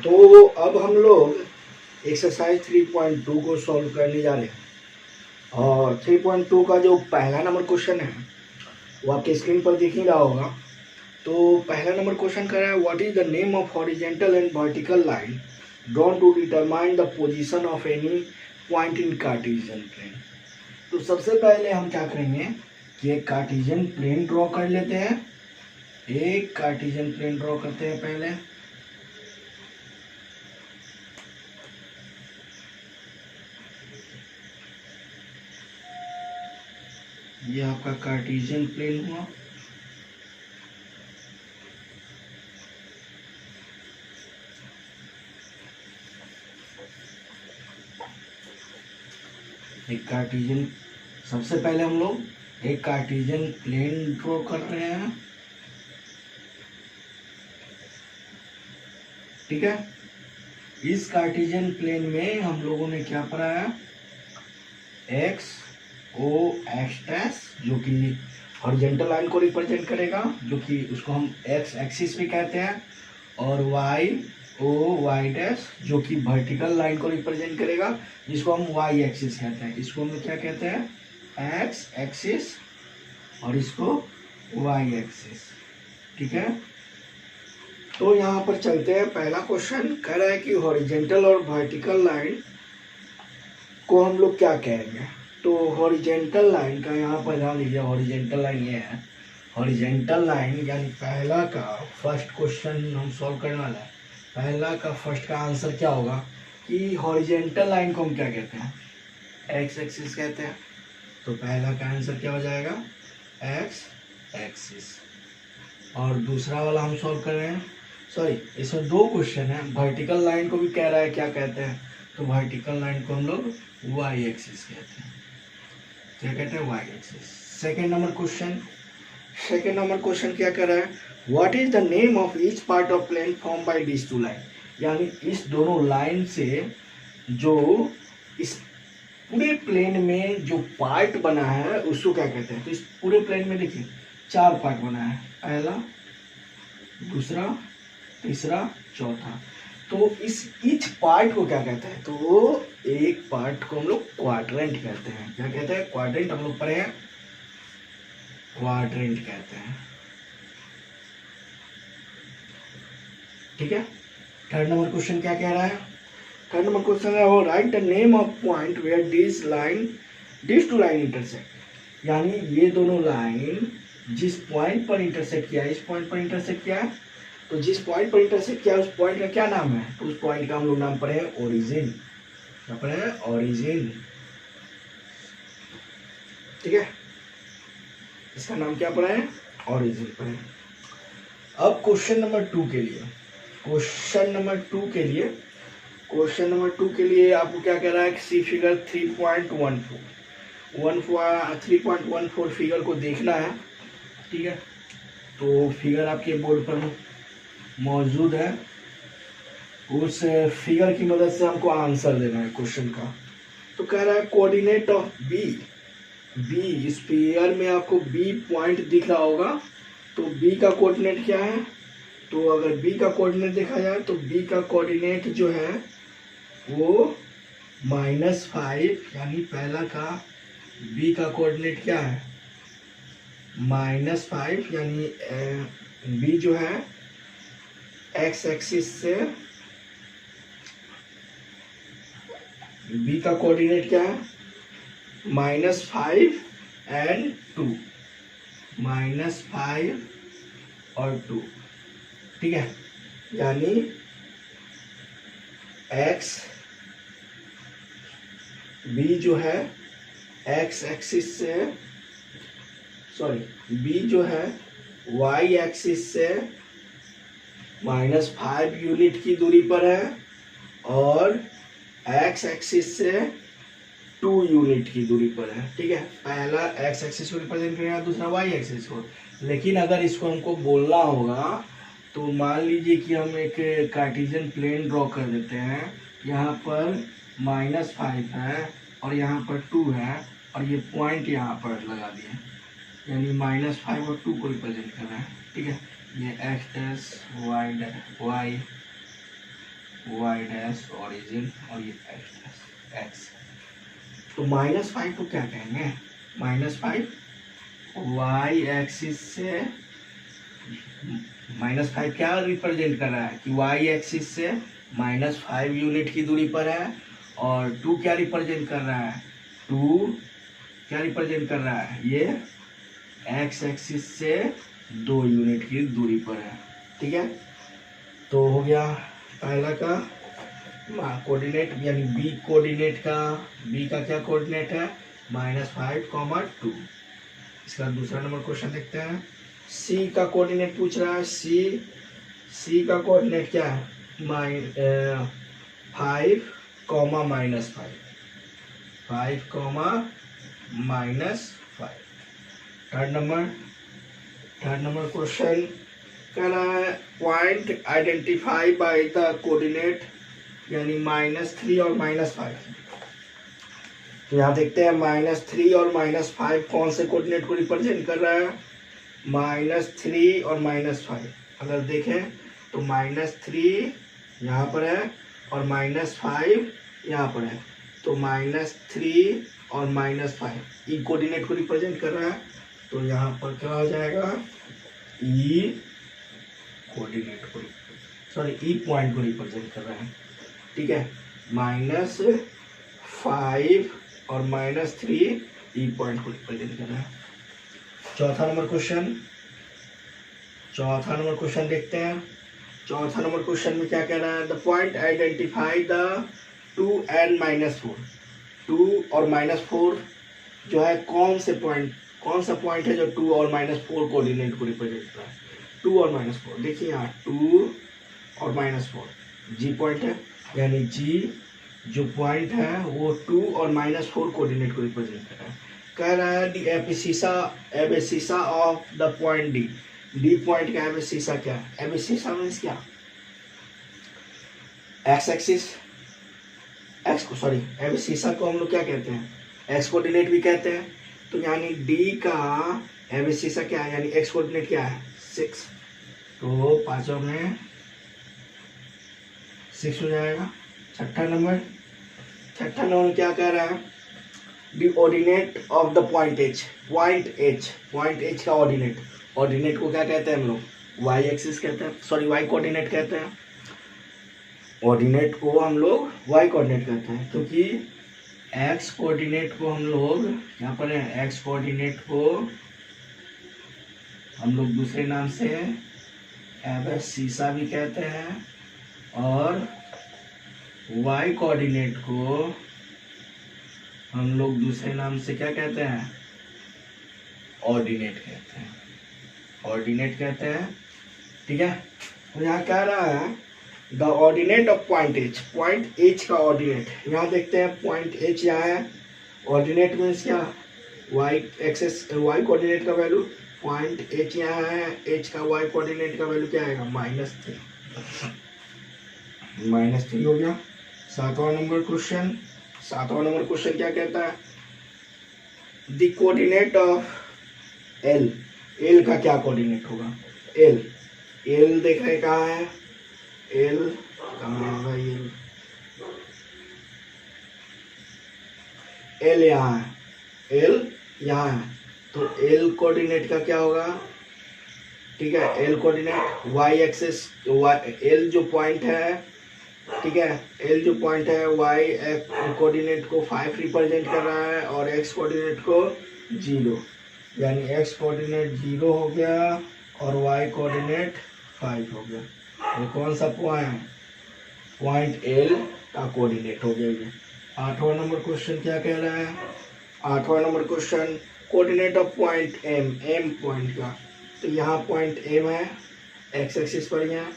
तो अब हम लोग एक्सरसाइज 3.2 को सॉल्व करने जा रहे हैं और 3.2 का जो पहला नंबर क्वेश्चन है वो आपके स्क्रीन पर दिख ही रहा होगा। तो पहला नंबर क्वेश्चन कर रहा है what is the name of horizontal and vertical line drawn to determine the position of any point in Cartesian plane. तो सबसे पहले हम क्या करेंगे कि एक कार्टेशियन प्लेन ड्रॉ कर लेते हैं। एक कार्टेशियन प्लेन ड्रॉ करते हैं पहले। ये आपका कार्टेशियन प्लेन हुआ। एक कार्टेशियन, सबसे पहले हम लोग एक कार्टेशियन प्लेन ड्रॉ कर रहे हैं, ठीक है। इस कार्टेशियन प्लेन में हम लोगों ने क्या पढ़ा है, एक्स ओ एक्स डैश जो कि हॉरिजॉन्टल लाइन को रिप्रेजेंट करेगा, जो कि उसको हम एक्स एक्सिस भी कहते हैं, और वाई ओ वाई डैश जो कि वर्टिकल लाइन को रिप्रेजेंट करेगा, जिसको हम वाई एक्सिस कहते हैं। इसको हम क्या कहते हैं, एक्स एक्सिस, और इसको वाई एक्सिस, ठीक है। तो यहाँ पर चलते हैं। पहला क्वेश्चन कह रहा है कि हॉरिजॉन्टल और वर्टिकल लाइन को हम लोग क्या कहेंगे। तो हॉरिजॉन्टल लाइन का यहाँ पर ध्यान दीजिए, हॉरिजॉन्टल लाइन ये है। हॉरिजॉन्टल लाइन यानी पहला का फर्स्ट क्वेश्चन हम सॉल्व करने वाला है। पहला का फर्स्ट का आंसर क्या होगा कि हॉरिजॉन्टल लाइन को हम क्या कहते हैं, एक्स एक्सिस कहते हैं। तो पहला का आंसर क्या हो जाएगा, एक्स एक्सिस। और दूसरा वाला हम सॉल्व कर रहे हैं, सॉरी इसमें दो क्वेश्चन है। वर्टिकल लाइन को भी कह रहा है क्या कहते हैं, तो वर्टिकल लाइन को हम लोग वाई एक्सिस कहते हैं। क्या कहते हैं, Y axis. Second number question क्या कर रहा है, what is the name of each part of plane form by this two line. यानी इस दोनों लाइन से जो इस पूरे प्लेन में जो पार्ट बना है उसको क्या कहते हैं। तो इस पूरे प्लेन में देखिए 4 पार्ट बना है, पहला दूसरा तीसरा चौथा। तो इस ईच पार्ट को क्या कहते हैं, तो एक पार्ट को हम लोग क्वाड्रेंट कहते हैं। क्या कहते हैं, क्वाड्रेंट। हम लोग पढ़े हैं, क्वाड्रेंट कहते हैं, ठीक है। थर्ड नंबर क्वेश्चन क्या कह रहा है, थर्ड नंबर क्वेश्चन है वो write the name of point where this two line intersect. यानी ये दोनों लाइन जिस पॉइंट पर इंटरसेक्ट किया है, इस पॉइंट पर इंटरसेक्ट किया है, तो जिस पॉइंट पर इंटरसेक्ट किया उस पॉइंट का क्या नाम है, तो उस पॉइंट का हम लोग नाम पढ़े हैं ओरिजिन। क्या पढ़े हैं, ओरिजिन, ठीक है। इसका नाम क्या पढ़ा है, ओरिजिन पढ़े। अब क्वेश्चन नंबर 2 के लिए आपको क्या कह रहा है, सी फिगर 3.14 फिगर को देखना है, ठीक है। तो फिगर आपके बोर्ड पर मौजूद है, उस फिगर की मदद से हमको आंसर देना है क्वेश्चन का। तो कह रहा है कोऑर्डिनेट ऑफ बी, इस फिगर में आपको बी पॉइंट दिख रहा होगा। तो बी का कोऑर्डिनेट क्या है, तो अगर बी का कोऑर्डिनेट देखा जाए तो बी का कोऑर्डिनेट जो है वो -5, यानी पहला का बी का कोऑर्डिनेट क्या है, -5, यानी बी जो है एक्स एक्सिस से, बी का कोऑर्डिनेट क्या है, -5 एंड 2, -5 और 2, ठीक है। यानी एक्स बी जो है एक्स एक्सिस से, सॉरी बी जो है वाई एक्सिस से -5 यूनिट की दूरी पर है, और एक्स एक्सिस से 2 यूनिट की दूरी पर है, ठीक है। पहला एक्स एक्सिस को रिप्रेजेंट करेगा, दूसरा वाई एक्सिस को। लेकिन अगर इसको हमको बोलना होगा तो मान लीजिए कि हम एक कार्टेशियन प्लेन ड्रॉ कर देते हैं। यहाँ पर -5 है और यहाँ पर 2 है, और ये पॉइंट यहाँ पर लगा दिए, यानी -5 और 2 को रिप्रेजेंट कर रहा है, ठीक है। ये X dash Y Y dash origin और ये एक्स डैश एक्स। तो -5 को क्या कहेंगे, -5 वाई एक्सिस से, -5 क्या रिप्रेजेंट कर रहा है कि वाई एक्सिस से -5 यूनिट की दूरी पर है, और 2 क्या रिप्रेजेंट कर रहा है, 2 क्या रिप्रेजेंट कर रहा है, ये एक्स एक्सिस से 2 यूनिट की दूरी पर है। ठीक है, तो हो गया पहला का कोऑर्डिनेट, यानी बी कोऑर्डिनेट का, बी का क्या कोऑर्डिनेट है, -5, 2। इसका दूसरा नंबर क्वेश्चन देखते हैं। सी का कोऑर्डिनेट पूछ रहा है। सी का कोऑर्डिनेट क्या है, 5, -5, 5, -5। थर्ड नंबर क्वेश्चन कह रहा है point identify by the coordinate, यानी -3 और -5। तो यहाँ देखते हैं -3 और -5 कौन से कोऑर्डिनेट को रिप्रेजेंट कर रहा है, -3 और -5। अगर देखें तो -3 यहाँ पर है और -5 यहाँ पर है, तो -3 और -5 ई कोऑर्डिनेट को रिप्रेजेंट कर रहा है। तो यहाँ पर क्या हो जाएगा, ई कोऑर्डिनेट को, सॉरी ई पॉइंट को रिप्रेजेंट कर रहा है। ठीक है, -5 और -3 ई पॉइंट को रिप्रेजेंट कर रहा है। चौथा नंबर क्वेश्चन देखते हैं। चौथा नंबर क्वेश्चन में क्या कह रहा है, the point identify the 2 and -4। 2 और -4 जो है कौन सा पॉइंट है जो 2 और -4 कोऑर्डिनेट को रिप्रेजेंट कर रहा है। 2 और -4 देखिए यहाँ 2 और -4 जी पॉइंट है, यानी जी जो पॉइंट है वो 2 और -4 कोऑर्डिनेट को रिप्रेजेंट कर रहा है। कह रहा है the abscissa of the point D. D point का एबेसिसा क्या है, एबेसिसा मीन्स क्या, एक्स एक्सिस, एबेसिसा को हम लोग क्या कहते हैं, एक्स कोऑर्डिनेट भी कहते हैं। तो यानी डी का एबेसिसा क्या है, यानी एक्स कोऑर्डिनेट क्या है, 6। तो पांचों में 6 हो जाएगा। छठा नंबर क्या कह रहा है, the ordinate of the point H. Point H का ऑर्डिनेट को क्या कहते हैं हम लोग, वाई एक्सिस कहते हैं, सॉरी वाई कोऑर्डिनेट कहते हैं। ऑर्डिनेट को हम लोग वाई कोऑर्डिनेट कहते हैं, क्योंकि एक्स कोऑर्डिनेट को हम लोग यहाँ पर है, एक्स कोऑर्डिनेट को हम लोग दूसरे नाम से एबेसिसा भी कहते हैं, और वाई कोऑर्डिनेट को हम लोग दूसरे नाम से क्या कहते हैं, ऑर्डिनेट कहते हैं। ठीक है, तो यहाँ कह रहा है the ordinate of point H का ऑर्डिनेट। यहाँ देखते हैं पॉइंट एच यहाँ है, ऑर्डिनेट मीन्स क्या, वाई कोऑर्डिनेट का वैल्यू, पॉइंट एच यहाँ है, एच का वाई कोऑर्डिनेट का वैल्यू क्या आएगा, -3 हो गया। सातवां नंबर क्वेश्चन क्या कहता है, द कोऑर्डिनेट ऑफ एल का क्या कोऑर्डिनेट होगा, एल देख रहे कहाँ है, एल कहाँ होगा, एल यहाँ है, तो एल कोऑर्डिनेट का क्या होगा। ठीक है, L coordinate Y axis, L जो पॉइंट है, ठीक है, एल जो पॉइंट है वाई कोऑर्डिनेट को 5 रिप्रेजेंट कर रहा है और एक्स कोऑर्डिनेट को 0, यानी एक्स कोऑर्डिनेट 0 हो गया और वाई कोऑर्डिनेट 5 हो गया। ये कौन सा पॉइंट एल का कोऑर्डिनेट हो गया ये। आठवां नंबर क्वेश्चन क्या कह रहा है, आठवां number question coordinate of point M point का। तो यहाँ पॉइंट एम है एक्स एक्सिस पर यहाँ,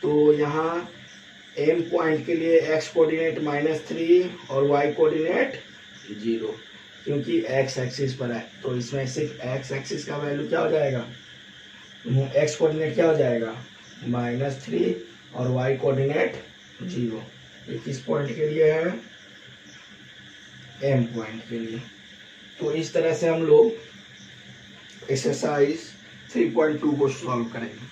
तो यहाँ एम पॉइंट के लिए एक्स कोऑर्डिनेट -3 और वाई कोऑर्डिनेट 0, क्योंकि एक्स एक्सिस पर है। तो इसमें सिर्फ एक्स एक्सिस का वैल्यू क्या हो जाएगा, एक्स कोऑर्डिनेट क्या हो जाएगा -3 और वाई कोऑर्डिनेट 0। ये किस पॉइंट के लिए है, एम पॉइंट के लिए। तो इस तरह से हम लोग एक्सरसाइज 3.2 को सॉल्व करेंगे।